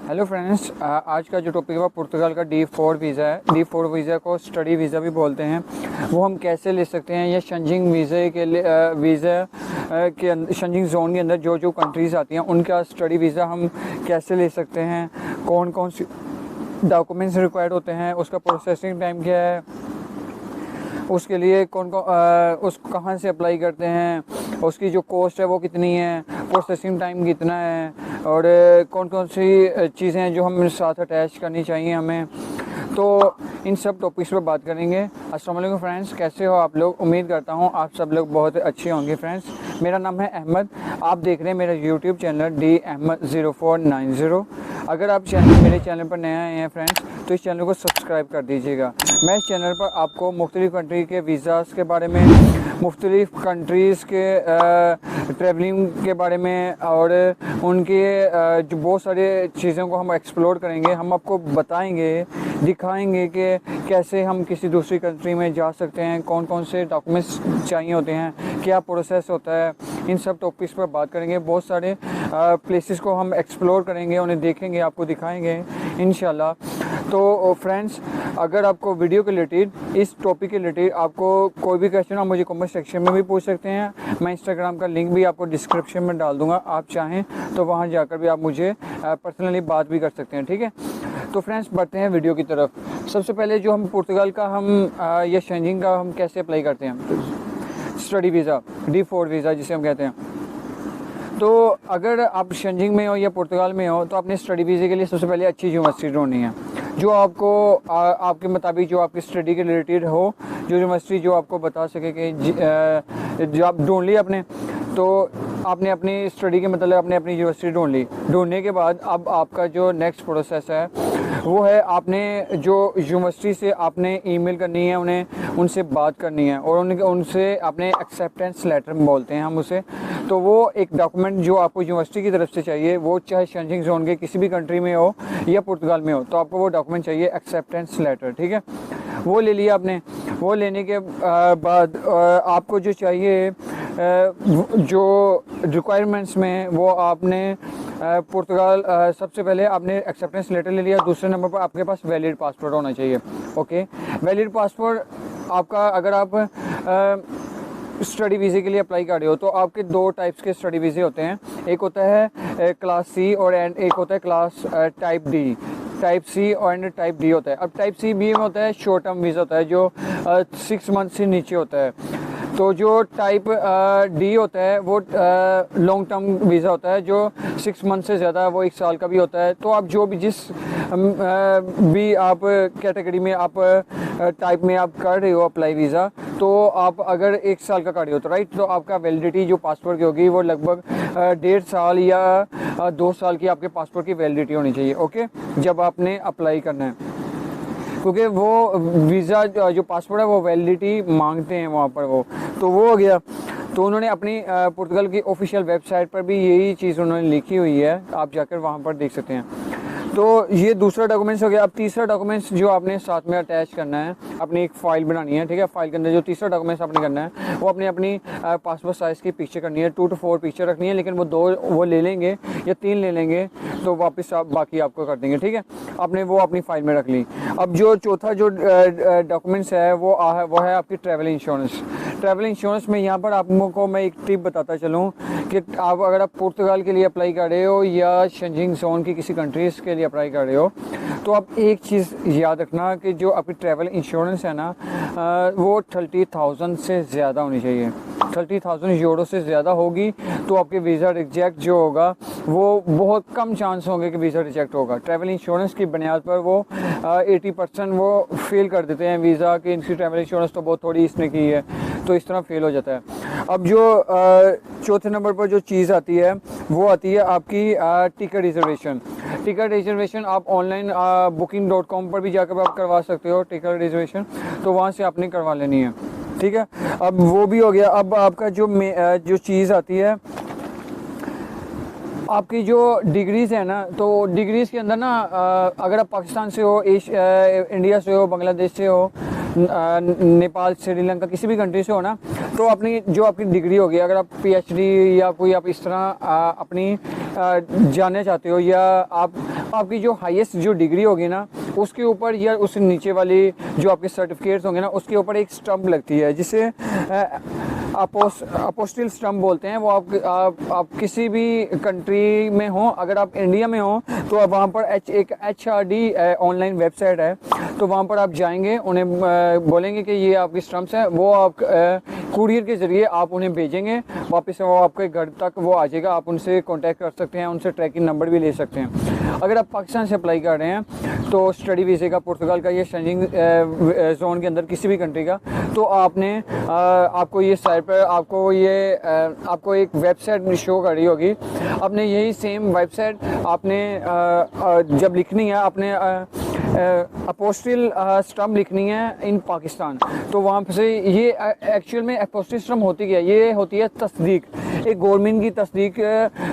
Hello friends, आज का जो टॉपिक है वो पुर्तगाल का D4 वीज़ा है। D4 वीज़ा को स्टडी वीज़ा भी बोलते हैं। वो हम कैसे ले सकते हैं? ये शेंजिंग वीज़े के लिए वीज़ा के शेंजिंग जोन के अंदर जो जो कंट्रीज़ आती हैं उनका स्टडी वीज़ा हम कैसे ले सकते हैं, कौन कौन सी डॉक्यूमेंट्स रिक्वायर्ड होते हैं, उसका प्रोसेसिंग टाइम क्या है, उसके लिए कौन कौन उस कहाँ से अप्लाई करते हैं, उसकी जो कॉस्ट है वो कितनी है, प्रोसेसिंग टाइम कितना है, और कौन कौन सी चीज़ें हैं जो हम साथ अटैच करनी चाहिए हमें। तो इन सब टॉपिक्स पर बात करेंगे। अस्सलाम वालेकुम फ्रेंड्स, कैसे हो आप लोग? उम्मीद करता हूँ आप सब लोग बहुत अच्छे होंगे। फ्रेंड्स, मेरा नाम है अहमद, आप देख रहे हैं मेरा यूट्यूब चैनल DAhmed0490। अगर आप मेरे चैनल पर नए आए हैं फ्रेंड्स, तो इस चैनल को सब्सक्राइब कर दीजिएगा। मैं इस चैनल पर आपको मुख्तलिफ़ कंट्री के वीज़ाज़ के बारे में, मुख्तलिफ़ कंट्रीज़ के ट्रैवलिंग के बारे में और उनके जो बहुत सारे चीज़ों को हम एक्सप्लोर करेंगे। हम आपको बताएंगे, दिखाएंगे कि कैसे हम किसी दूसरी कंट्री में जा सकते हैं, कौन कौन से डॉक्यूमेंट्स चाहिए होते हैं, क्या प्रोसेस होता है। इन सब टॉपिक्स पर बात करेंगे। बहुत सारे प्लेसेस को हम एक्सप्लोर करेंगे, उन्हें देखेंगे, आपको दिखाएंगे इंशाल्लाह। तो फ्रेंड्स, अगर आपको वीडियो के रिलेटेड, इस टॉपिक के रिलेटेड आपको कोई भी क्वेश्चन, आप मुझे कमेंट सेक्शन में भी पूछ सकते हैं। मैं इंस्टाग्राम का लिंक भी आपको डिस्क्रिप्शन में डाल दूंगा, आप चाहें तो वहां जाकर भी आप मुझे पर्सनली बात भी कर सकते हैं, ठीक है। तो फ्रेंड्स, बढ़ते हैं वीडियो की तरफ। सबसे पहले जो हम पुर्तगाल का या शेंजिंग का हम कैसे अप्लाई करते हैं, स्टडी वीज़ा, D4 वीज़ा जिसे हम कहते हैं। तो अगर आप शेंजिंग में हो या पुर्तगाल में हो, तो आपने स्टडी वीज़े के लिए सबसे पहले अच्छी यूनिवर्सिटी ढूंढनी है, जो आपको आपके मुताबिक, जो आपकी स्टडी के रिलेटेड हो, जो यूनिवर्सिटी जो आपको बता सके कि जो आप ढूंढ ली आपने, तो आपने अपनी स्टडी के मतलब आपने अपनी यूनिवर्सिटी ढूंढ ली। ढूंढने के बाद अब आपका जो नेक्स्ट प्रोसेस है वो है, आपने जो यूनिवर्सिटी से आपने ईमेल करनी है, उनसे बात करनी है और उनसे आपने एक्सेप्टेंस लेटर बोलते हैं हम उसे। तो वो एक डॉक्यूमेंट जो आपको यूनिवर्सिटी की तरफ से चाहिए, वो चाहे शेंजिंग जोन के किसी भी कंट्री में हो या पुर्तगाल में हो, तो आपको वो डॉक्यूमेंट चाहिए, एक्सेप्टेंस लेटर, ठीक है। वो ले लिया आपने। वो लेने के बाद आपको जो चाहिए, जो रिक्वायरमेंट्स में, वो आपने पुर्तगाल सबसे पहले आपने एक्सेप्टेंस लेटर ले लिया। दूसरे नंबर पर आपके पास वैलिड पासपोर्ट होना चाहिए। ओके, वैलिड पासपोर्ट आपका, अगर आप स्टडी वीज़े के लिए अप्लाई कर रहे हो, तो आपके दो टाइप्स के स्टडी वीज़े होते हैं। एक होता है क्लास C और एक होता है class type D। Type C और टाइप D होता है। अब टाइप C भी में होता है शॉर्ट टर्म वीज़ा होता है, जो 6 मंथ से नीचे होता है। तो जो टाइप D होता है वो लॉन्ग टर्म वीज़ा होता है, जो 6 मंथ से ज़्यादा है, वो 1 साल का भी होता है। तो आप जो भी जिस भी आप कैटेगरी में, आप टाइप में आप कर रहे हो अप्लाई वीज़ा, तो आप अगर 1 साल का कर रहे हो तो राइट, तो आपका वैलिडिटी जो पासपोर्ट की होगी वो लगभग 1.5 साल या 2 साल की आपके पासपोर्ट की वैलिडिटी होनी चाहिए। ओके, जब आपने अप्लाई करना है, क्योंकि वो वीज़ा जो पासपोर्ट है वो वैलिडिटी मांगते हैं वहाँ पर। वो हो गया। तो उन्होंने अपनी पुर्तगाल की ऑफिशियल वेबसाइट पर भी यही चीज़ उन्होंने लिखी हुई है, आप जाकर वहाँ पर देख सकते हैं। तो ये दूसरा डॉक्यूमेंट्स हो गया। अब तीसरा डॉक्यूमेंट्स जो आपने साथ में अटैच करना है, अपनी एक फ़ाइल बनानी है, ठीक है। फाइल के अंदर जो तीसरा डॉक्यूमेंट्स आपने करना है, वो अपनी पासपोर्ट साइज़ की पिक्चर करनी है। 2 to 4 पिक्चर रखनी है, लेकिन वो 2 वो ले लेंगे या 3 ले लेंगे, तो वापस आप बाकी आपको कर देंगे, ठीक है। आपने वो अपनी फ़ाइल में रख ली। अब जो चौथा जो डॉक्यूमेंट्स है वो है आपकी ट्रैवल इंश्योरेंस। ट्रैवल इंश्योरेंस में यहाँ पर आपको मैं एक टिप बताता चलूँ कि आप अगर आप पुर्तगाल के लिए अप्लाई कर रहे हो या शेंजिंग जोन की किसी कंट्रीज़ के लिए अप्लाई कर रहे हो, तो आप एक चीज़ याद रखना कि जो आपकी ट्रैवल इंश्योरेंस है ना, वो 30,000 से ज़्यादा होनी चाहिए। 30,000 यूरो से ज़्यादा होगी तो आपके वीज़ा रिजेक्ट जो होगा, वो बहुत कम चांस होंगे कि वीज़ा रिजेक्ट होगा। ट्रैवल इंश्योरेंस की बुनियाद पर वो 80% वो फेल कर देते हैं वीज़ा, कि इनकी ट्रैवल इंश्योरेंस तो बहुत थोड़ी इसने की है, तो इस तरह फेल हो जाता है। अब जो चौथे नंबर पर जो चीज़ आती है, वो आती है आपकी टिकट रिजर्वेशन। टिकट रिजर्वेशन आप ऑनलाइन booking.com पर भी जाकर आप करवा सकते हो टिकट रिजर्वेशन, तो वहाँ से आपने करवा लेनी है, ठीक है। अब वो भी हो गया। अब आपका जो चीज़ आती है, आपकी जो डिग्रीज़ है ना, तो डिग्रीज़ के अंदर ना, अगर आप पाकिस्तान से हो, इंडिया से हो, बांग्लादेश से हो, नेपाल, श्रीलंका, किसी भी कंट्री से हो ना, तो अपनी जो आपकी डिग्री होगी, अगर आप PhD या कोई आप इस तरह अपनी जानना चाहते हो, या आप आपकी जो हाईएस्ट जो डिग्री होगी ना उसके ऊपर या उस नीचे वाली जो आपके सर्टिफिकेट्स होंगे ना उसके ऊपर एक स्टंप लगती है जिसे अपोस्टिल स्टंप बोलते हैं। वो आप किसी भी कंट्री में हो, अगर आप इंडिया में हो तो आप वहाँ पर एक HRD ऑनलाइन वेबसाइट है, तो वहाँ पर आप जाएंगे, उन्हें बोलेंगे कि ये आपकी स्टंप्स हैं, वो आप कुरियर के ज़रिए आप उन्हें भेजेंगे, वापस वो आपके घर तक वो आ जाएगा। आप उनसे कांटेक्ट कर सकते हैं, उनसे ट्रैकिंग नंबर भी ले सकते हैं। अगर आप पाकिस्तान से अप्लाई कर रहे हैं तो स्टडी वीज़े का, पुर्तगाल का या शेंजन जोन के अंदर किसी भी कंट्री का, तो आपने आपको ये साइट पर आपको एक वेबसाइट शो कर रही होगी। आपने यही सेम वेबसाइट आपने जब लिखनी है, आपने अपोस्टिल स्टंप लिखनी है इन पाकिस्तान, तो वहाँ से ये एक्चुअल में अपोस्टिल स्टंप होती क्या है, ये होती है तस्दीक, एक गवर्नमेंट की तस्दीक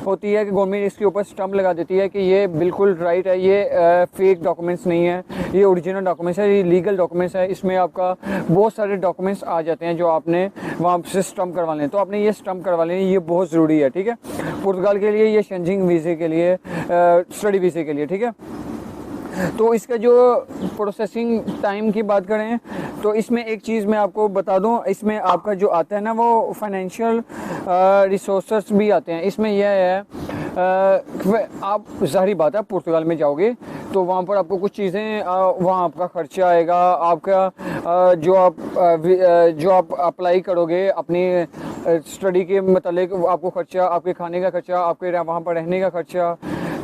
होती है कि गवर्नमेंट इसके ऊपर स्टंप लगा देती है कि ये बिल्कुल राइट है, ये फेक डॉक्यूमेंट्स नहीं है, ये ओरिजिनल डॉक्यूमेंट्स है, ये लीगल डॉक्यूमेंट्स है। इसमें आपका बहुत सारे डॉक्यूमेंट्स आ जाते हैं जो आपने वहाँ से स्टंप करवा लें, तो आपने ये स्टंप करवा लें, ये बहुत ज़रूरी है। ठीक है, पुर्तगाल के लिए, ये शेंजन वीज़े के लिए, स्टडी वीज़े के लिए। ठीक है, तो इसका जो प्रोसेसिंग टाइम की बात करें तो इसमें एक चीज़ मैं आपको बता दूं, इसमें आपका जो आता है ना वो फाइनेंशियल रिसोर्सेस भी आते हैं। इसमें यह है आप ज़ाहिर बात है पुर्तगाल में जाओगे तो वहाँ पर आपको कुछ चीज़ें, वहाँ आपका ख़र्चा आएगा, आपका जो आप अप्लाई करोगे अपनी स्टडी के मतलब आपको ख़र्चा, आपके खाने का ख़र्चा, आपके वहाँ पर रहने का ख़र्चा,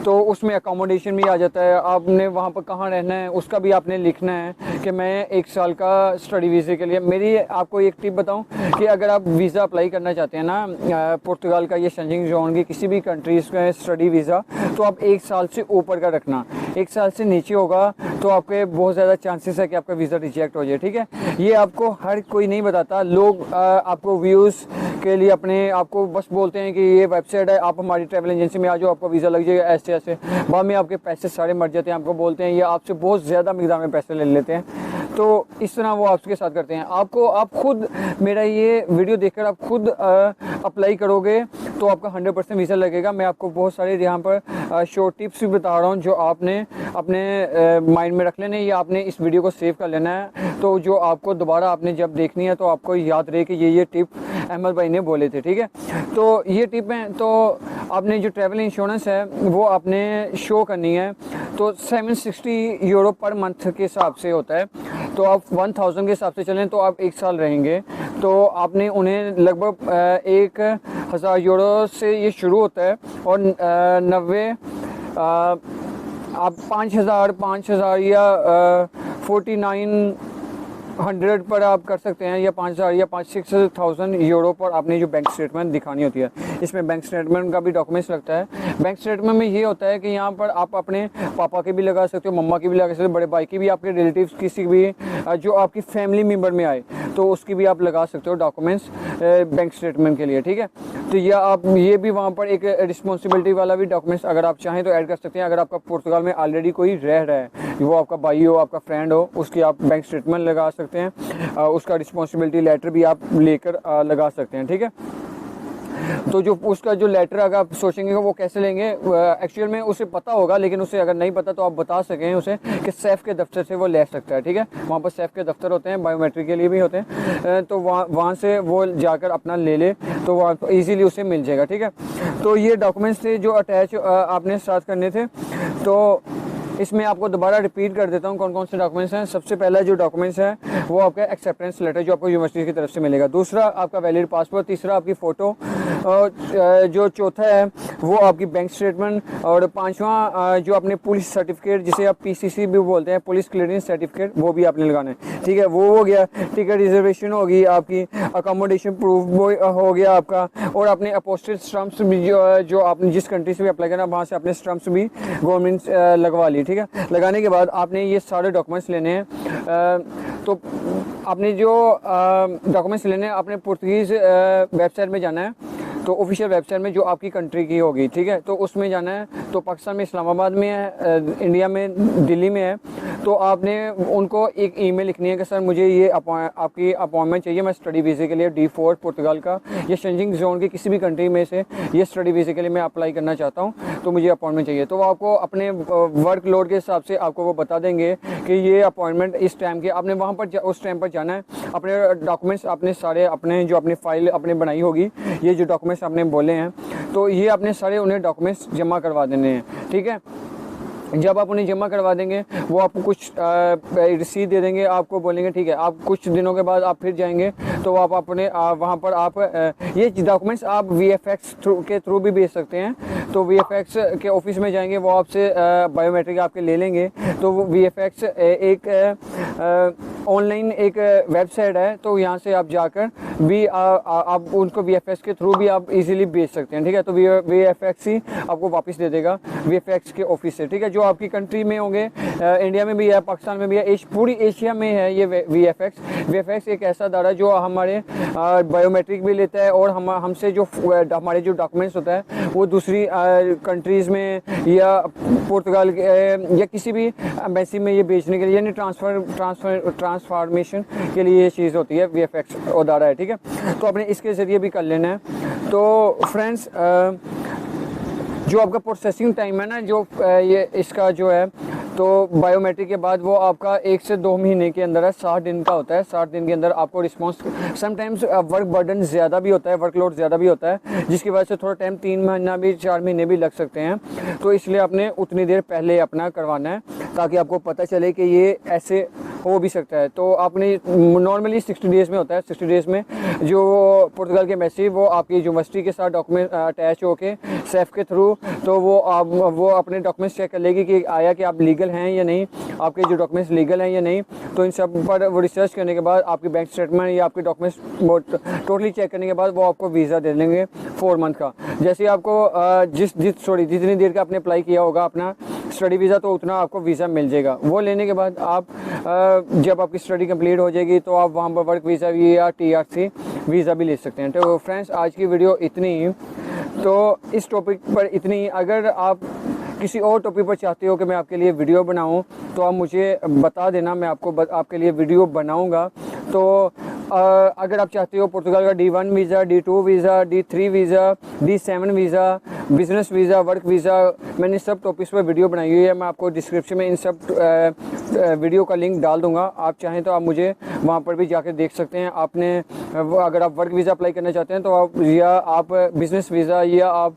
तो उसमें अकोमोडेशन भी आ जाता है। आपने वहाँ पर कहाँ रहना है उसका भी आपने लिखना है कि मैं 1 साल का स्टडी वीज़े के लिए। मेरी आपको एक टिप बताऊं कि अगर आप वीज़ा अप्लाई करना चाहते हैं ना पुर्तगाल का या शेंजन जोन की किसी भी कंट्रीज़ का स्टडी वीज़ा, तो आप 1 साल से ऊपर का रखना। 1 साल से नीचे होगा तो आपके बहुत ज़्यादा चांसेस है कि आपका वीज़ा रिजेक्ट हो जाए। ठीक है, ये आपको हर कोई नहीं बताता, लोग आपको व्यूज़ के लिए अपने आपको बस बोलते हैं कि ये वेबसाइट है, आप हमारी ट्रैवल एजेंसी में आ जाओ, आपको वीज़ा लग जाएगा, ऐसे बाद में आपके पैसे सारे मर जाते हैं। आपको बोलते हैं, ये आपसे बहुत ज़्यादा मिक़दार में पैसे ले लेते हैं, तो इस तरह वो आपके साथ करते हैं। आप खुद मेरा ये वीडियो देखकर आप खुद अप्लाई करोगे तो आपका 100% वीज़ा लगेगा। मैं आपको बहुत सारे यहाँ पर शॉर्ट टिप्स भी बता रहा हूँ जो आपने अपने माइंड में रख लेने, या आपने इस वीडियो को सेव कर लेना है, तो जो आपको दोबारा आपने जब देखनी है तो आपको याद रहे कि ये टिप अहमद भाई ने बोले थे। ठीक है, तो ये टिप है, तो आपने जो ट्रैवल इंश्योरेंस है वो आपने शो करनी है। तो 760 यूरो पर मंथ के हिसाब से होता है, तो आप 1000 के हिसाब से चलें तो आप 1 साल रहेंगे, तो आपने उन्हें लगभग 1000 यूरो से ये शुरू होता है और 90 आप 5000 या 4900 पर आप कर सकते हैं, या 5000 या 6,000 यूरो पर आपने जो बैंक स्टेटमेंट दिखानी होती है। इसमें बैंक स्टेटमेंट का भी डॉक्यूमेंट्स लगता है। बैंक स्टेटमेंट में ये होता है कि यहाँ पर आप अपने पापा के भी लगा सकते हो, मम्मा की भी लगा सकते हो, बड़े भाई की भी, आपके रिलेटिव्स किसी भी जो आपकी फैमिली मेम्बर में आए तो उसकी भी आप लगा सकते हो डॉक्यूमेंट्स बैंक स्टेटमेंट के लिए। ठीक है, तो या आप ये भी वहाँ पर एक रिस्पॉन्सिबिलिटी वाला भी डॉक्यूमेंट्स अगर आप चाहें तो ऐड कर सकते हैं। अगर आपका पुर्तगाल में ऑलरेडी कोई रह रहा है, वो आपका भाई हो, आपका फ्रेंड हो, उसकी आप बैंक स्टेटमेंट लगा सकते हैं, उसका रिस्पॉन्सिबिलिटी लेटर भी आप लेकर लगा सकते हैं। ठीक है, तो जो उसका जो लेटर अगर आप सोचेंगे वो कैसे लेंगे, एक्चुअल में उसे पता होगा, लेकिन उसे अगर नहीं पता तो आप बता सकें उसे कि सैफ के दफ्तर से वो ले सकता है। ठीक है, वहाँ पर सैफ के दफ्तर होते हैं, बायोमेट्रिक के लिए भी होते हैं, तो वहाँ से वो जाकर अपना ले ले तो वहाँ ईज़िली उसे मिल जाएगा। ठीक है, तो ये डॉक्यूमेंट्स थे जो अटैच आपने साथ करने थे। तो इसमें आपको दोबारा रिपीट कर देता हूँ कौन कौन से डॉक्यूमेंट्स हैं। सबसे पहला जो डॉक्यूमेंट्स है वो आपका एक्सेप्टेंस लेटर जो आपको यूनिवर्सिटी की तरफ से मिलेगा। दूसरा आपका वैलिड पासपोर्ट। तीसरा आपकी फ़ोटो। और जो चौथा है वो आपकी बैंक स्टेटमेंट। और पांचवा जो अपने पुलिस सर्टिफिकेट जिसे आप PCC भी बोलते हैं, पुलिस क्लियरेंस सर्टिफिकेट, वो भी आपने लगाना है। ठीक है, वो हो गया। टिकट रिजर्वेशन होगी आपकी, अकोमोडेशन प्रूफ वो हो गया आपका, और अपने अपोस्टेड स्टम्प्स भी जो आपने जिस कंट्री से भी अप्लाई करना वहाँ से अपने स्टम्प्स भी गवर्नमेंट लगवा ली। ठीक है, लगाने के बाद आपने ये सारे डॉक्यूमेंट्स लेने हैं। तो आपने जो डॉक्यूमेंट्स लेने हैं अपने पुर्तगीज़ वेबसाइट में जाना है, तो ऑफिशियल वेबसाइट में जो आपकी कंट्री की होगी। ठीक है, तो उसमें जाना है। तो पाकिस्तान में इस्लामाबाद में है, इंडिया में दिल्ली में है। तो आपने उनको एक ईमेल लिखनी है कि सर मुझे ये आपकी अपॉइंटमेंट चाहिए, मैं स्टडी वीज़े के लिए D4 पुर्तगाल का या शेंजिंग जोन के किसी भी कंट्री में से ये स्टडी वीज़े के लिए मैं अप्लाई करना चाहता हूँ, तो मुझे अपॉइंटमेंट चाहिए। तो वो आपको अपने वर्क लोड के हिसाब से आपको वो बता देंगे कि ये अपॉइंटमेंट इस टाइम के, आपने वहाँ पर उस टाइम पर जाना है। अपने डॉक्यूमेंट्स आपने सारे अपने जो अपनी फ़ाइल आपने बनाई होगी, ये जो डॉक्यूमेंट्स आपने बोले हैं, तो ये आपने सारे उन्हें डॉक्यूमेंट्स जमा करवा देने हैं, ठीक है। जब आप उन्हें जमा करवा देंगे, वो आपको कुछ रिसीट दे देंगे, आपको बोलेंगे ठीक है, आप कुछ दिनों के बाद आप फिर जाएंगे तो आप अपने वहाँ पर आप ये डॉक्यूमेंट्स आप VFX के थ्रू भी भेज सकते हैं। तो VFX के ऑफिस में जाएंगे, वो आपसे बायोमेट्रिक आपके ले लेंगे। तो वो VFX एक ऑनलाइन एक वेबसाइट है, तो यहाँ से आप जाकर भी आप उनको VFX के थ्रू भी आप इजीली भेज सकते हैं, ठीक है। तो VFX ही आपको वापस दे देगा VFX के ऑफिस से, ठीक है। जो आपकी कंट्री में होंगे, इंडिया में भी है, पाकिस्तान में भी है, पूरी एशिया में है ये VFX एक ऐसा अदारा जो हमारे बायोमेट्रिक भी लेता है और हमसे जो हमारे जो डॉक्यूमेंट्स होता है वो दूसरी कंट्रीज़ में या पुर्तगाल या किसी भी एम्बेसी में ये बेचने के लिए, यानी ट्रांसफॉर्मेशन के लिए ये चीज़ होती है, VFX अदारा है, ठीक है। तो आपने इसके ज़रिए भी कर लेना है। तो फ्रेंड्स, जो आपका प्रोसेसिंग टाइम है ना, जो ये इसका जो है, तो बायोमेट्रिक के बाद वो आपका 1 से 2 महीने के अंदर है, 60 दिन का होता है। 60 दिन के अंदर आपको रिस्पांस, समटाइम्स वर्क बर्डन ज़्यादा भी होता है, वर्कलोड ज़्यादा भी होता है, जिसकी वजह से थोड़ा टाइम 3 महीना भी 4 महीने भी लग सकते हैं। तो इसलिए आपने उतनी देर पहले अपना करवाना है ताकि आपको पता चले कि ये ऐसे हो भी सकता है। तो आपने नॉर्मली 60 डेज़ में होता है। 60 डेज़ में जो पुर्तगाल के एम्बेसी वो आपकी यूनिवर्सिटी के साथ डॉक्यूमेंट अटैच होके सेफ के थ्रू, तो वो अपने डॉक्यूमेंट्स चेक कर लेगी कि आया कि आप लीगल हैं या नहीं, आपके जो डॉक्यूमेंट्स लीगल हैं या नहीं। तो इन सब पर वो रिसर्च करने के बाद आपकी बैंक स्टेटमेंट या आपके डॉक्यूमेंट्स टोटली चेक करने के बाद वो आपको वीज़ा दे देंगे 4 मंथ का। जैसे आपको जितनी देर का आपने अप्लाई किया होगा अपना स्टडी वीज़ा, तो उतना आपको वीज़ा मिल जाएगा। वो लेने के बाद आप जब आपकी स्टडी कंप्लीट हो जाएगी तो आप वहाँ पर वर्क वीज़ा भी या TRC वीज़ा भी ले सकते हैं। तो फ्रेंड्स, आज की वीडियो इतनी ही, तो इस टॉपिक पर इतनी ही। अगर आप किसी और टॉपिक पर चाहते हो कि मैं आपके लिए वीडियो बनाऊं, तो आप मुझे बता देना, मैं आपके लिए वीडियो बनाऊंगा। तो अगर आप चाहते हो पुर्तगाल का D1 visa, D2 visa, D3 visa, D7 visa, business visa, work visa, मैंने सब टॉपिक्स पर वीडियो बनाई हुई है। मैं आपको डिस्क्रिप्शन में इन सब वीडियो का लिंक डाल दूंगा। आप चाहें तो आप मुझे वहाँ पर भी जाकर देख सकते हैं। आपने अगर आप वर्क वीज़ा अप्लाई करना चाहते हैं तो आप बिज़नेस वीज़ा या आप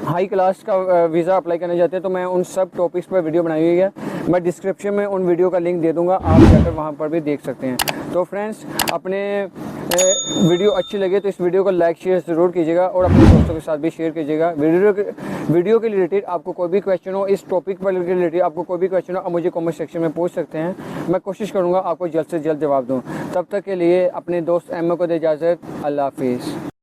हाई क्लास का वीज़ा अप्लाई करना चाहते हैं, तो मैं उन सब टॉपिक्स पर वीडियो बनाई हुई है। मैं डिस्क्रिप्शन में उन वीडियो का लिंक दे दूंगा, आप जाकर वहां पर भी देख सकते हैं। तो फ्रेंड्स, अपने वीडियो अच्छी लगे तो इस वीडियो को लाइक शेयर ज़रूर कीजिएगा और अपने दोस्तों के साथ भी शेयर कीजिएगा। वीडियो के रिलेटेड आपको कोई भी क्वेश्चन हो, इस टॉपिक पर रिलेटेड आपको कोई भी क्वेश्चन हो, आप मुझे कमेंट सेक्शन में पूछ सकते हैं। मैं कोशिश करूँगा आपको जल्द से जल्द जवाब दूँ। तब तक के लिए अपने दोस्त एम को दे इजाज़त। अल्लाह हाफिज़।